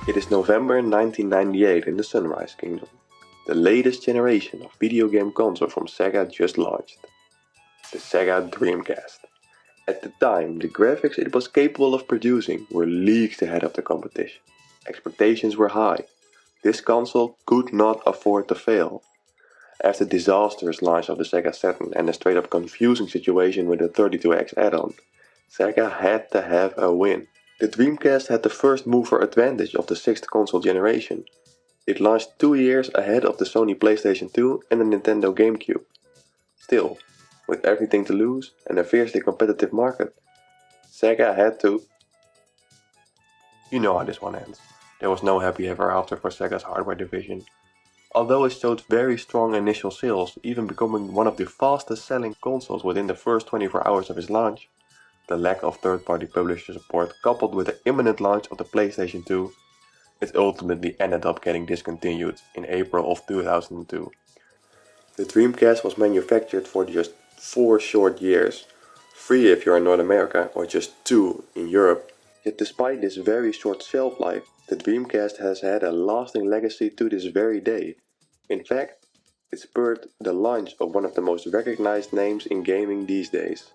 It is November 1998 in the Sunrise Kingdom. The latest generation of video game console from Sega just launched. The Sega Dreamcast. At the time, the graphics it was capable of producing were leagues ahead of the competition. Expectations were high. This console could not afford to fail. After the disastrous launch of the Sega Saturn and a straight up confusing situation with the 32X add-on, Sega had to have a win. The Dreamcast had the first mover advantage of the 6th console generation. It launched 2 years ahead of the Sony PlayStation 2 and the Nintendo GameCube. Still, with everything to lose and a fiercely competitive market, Sega had to... You know how this one ends. There was no happy ever after for Sega's hardware division. Although it showed very strong initial sales, even becoming one of the fastest selling consoles within the first 24 hours of its launch, the lack of third-party publisher support coupled with the imminent launch of the PlayStation 2, it ultimately ended up getting discontinued in April of 2002. The Dreamcast was manufactured for just 4 short years, 3 if you're in North America or just 2 in Europe. Yet despite this very short shelf life, the Dreamcast has had a lasting legacy to this very day. In fact, it spurred the launch of one of the most recognized names in gaming these days.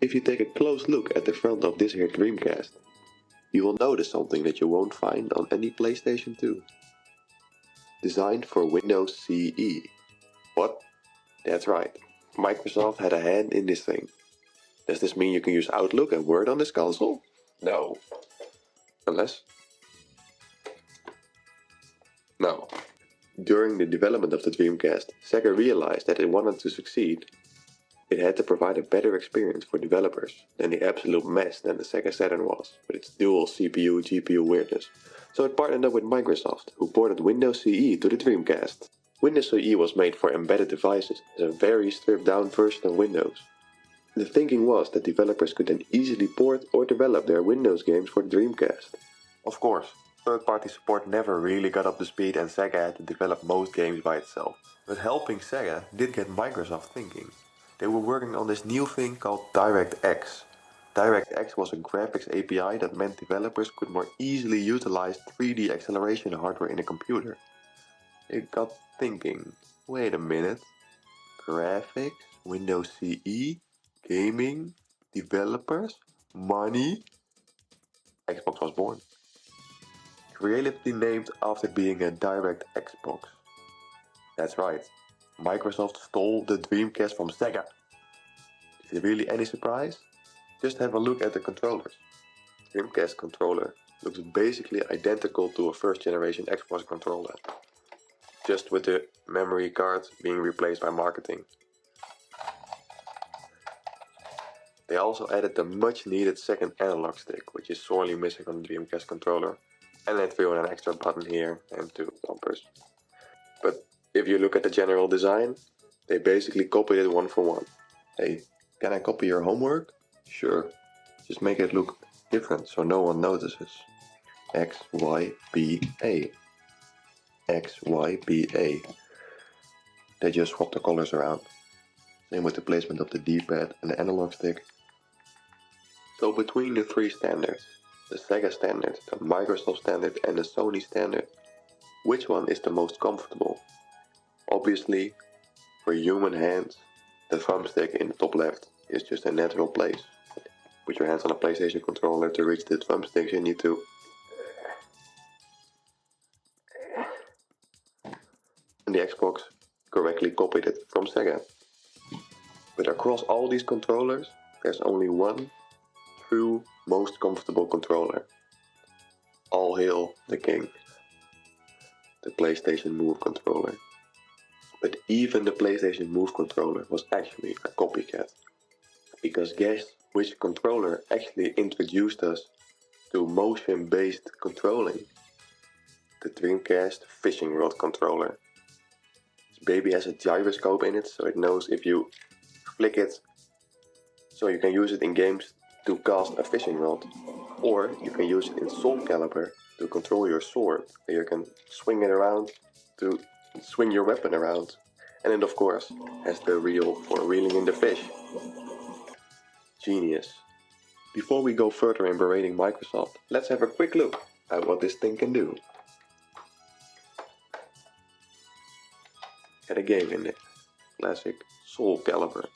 If you take a close look at the front of this here Dreamcast, you will notice something that you won't find on any PlayStation 2. Designed for Windows CE. What? That's right, Microsoft had a hand in this thing. Does this mean you can use Outlook and Word on this console? No. Unless? No. During the development of the Dreamcast, Sega realized that it wanted to succeed. It had to provide a better experience for developers than the absolute mess that the Sega Saturn was, with its dual CPU-GPU weirdness. So it partnered up with Microsoft, who ported Windows CE to the Dreamcast. Windows CE was made for embedded devices as a very stripped-down version of Windows. The thinking was that developers could then easily port or develop their Windows games for the Dreamcast. Of course, third-party support never really got up to speed and Sega had to develop most games by itself. But helping Sega did get Microsoft thinking. They were working on this new thing called DirectX. DirectX was a graphics API that meant developers could more easily utilize 3D acceleration hardware in a computer. They got thinking, wait a minute, graphics, Windows CE, gaming, developers, money? Xbox was born. Creatively named after being a direct Xbox. That's right. Microsoft stole the Dreamcast from Sega. Is it really any surprise? Just have a look at the controllers. Dreamcast controller looks basically identical to a first generation Xbox controller, just with the memory card being replaced by marketing. They also added the much needed second analog stick, which is sorely missing on the Dreamcast controller, and they threw in an extra button here and 2 bumpers. But if you look at the general design, they basically copied it one for one. Hey, can I copy your homework? Sure. Just make it look different so no one notices. X, Y, B, A. X, Y, B, A. They just swap the colors around. Same with the placement of the D-pad and the analog stick. So between the 3 standards, the Sega standard, the Microsoft standard and the Sony standard, which one is the most comfortable? Obviously, for human hands, the thumbstick in the top left is just a natural place. Put your hands on a PlayStation controller to reach the thumbsticks you need to. And the Xbox correctly copied it from Sega. But across all these controllers, there's only one true most comfortable controller. All hail the king. The PlayStation Move controller. But even the PlayStation Move controller was actually a copycat. Because guess which controller actually introduced us to motion-based controlling? The Dreamcast fishing rod controller. This baby has a gyroscope in it, so it knows if you flick it, so you can use it in games to cast a fishing rod, or you can use it in Soul Calibur to control your sword, and you can swing it around to swing your weapon around. And it of course has the reel for reeling in the fish. Genius. Before we go further in berating Microsoft, let's have a quick look at what this thing can do. Get a game in it. Classic Soul Calibur.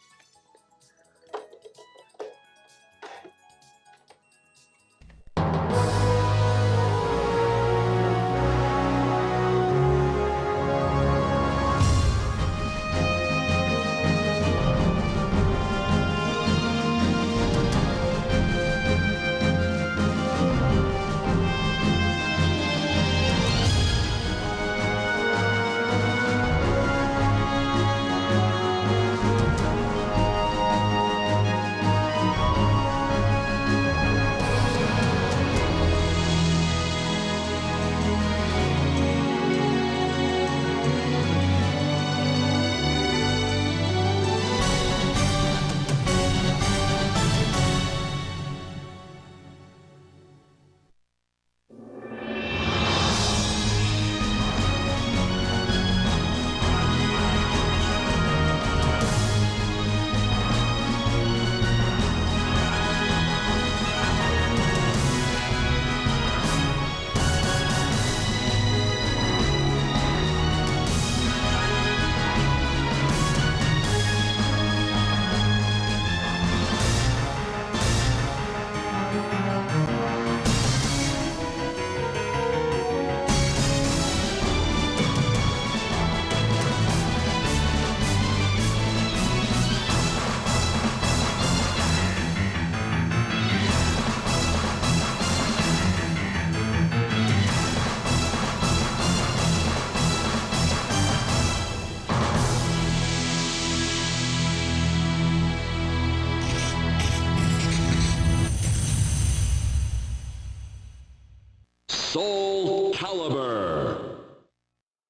Soul Calibur.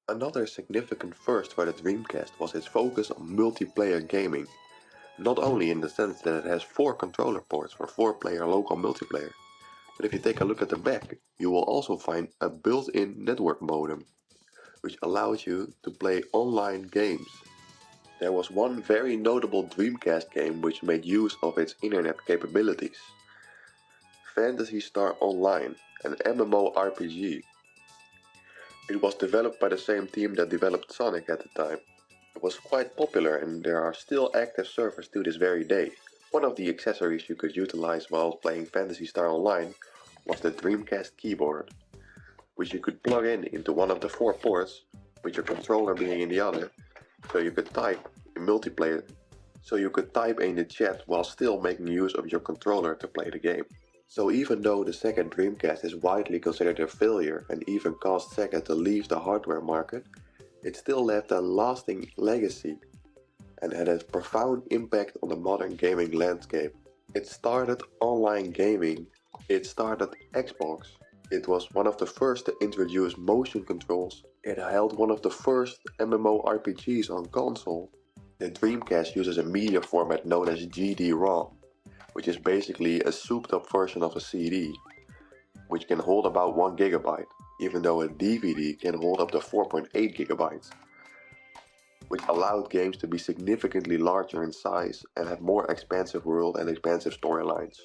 Another significant first for the Dreamcast was its focus on multiplayer gaming. Not only in the sense that it has 4 controller ports for 4-player local multiplayer, but if you take a look at the back, you will also find a built-in network modem, which allows you to play online games. There was one very notable Dreamcast game which made use of its internet capabilities. Phantasy Star Online, an MMORPG. It was developed by the same team that developed Sonic at the time. It was quite popular and there are still active servers to this very day. One of the accessories you could utilize while playing Phantasy Star Online was the Dreamcast keyboard, which you could plug in into one of the 4 ports, with your controller being in the other, so you could type in multiplayer, so you could type in the chat while still making use of your controller to play the game. So even though the Sega Dreamcast is widely considered a failure and even caused Sega to leave the hardware market, it still left a lasting legacy and had a profound impact on the modern gaming landscape. It started online gaming, it started Xbox, it was one of the first to introduce motion controls, it held one of the first MMORPGs on console. The Dreamcast uses a media format known as GD-ROM, which is basically a souped up version of a CD, which can hold about 1 gigabyte, even though a DVD can hold up to 4.8 gigabytes, which allowed games to be significantly larger in size and have more expansive world and expansive storylines.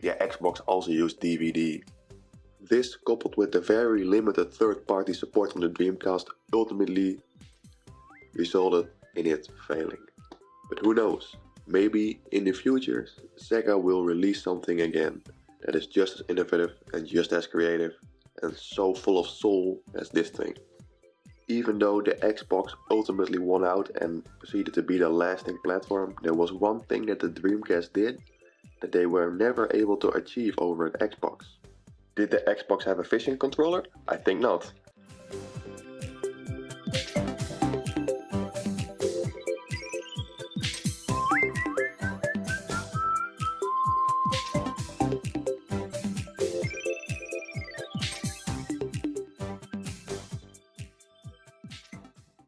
Yeah, Xbox also used DVD. This, coupled with the very limited third-party support on the Dreamcast, ultimately resulted in it failing. But who knows? Maybe in the future, Sega will release something again that is just as innovative and just as creative and so full of soul as this thing. Even though the Xbox ultimately won out and proceeded to be the lasting platform, there was one thing that the Dreamcast did that they were never able to achieve over at Xbox. Did the Xbox have a fishing controller? I think not.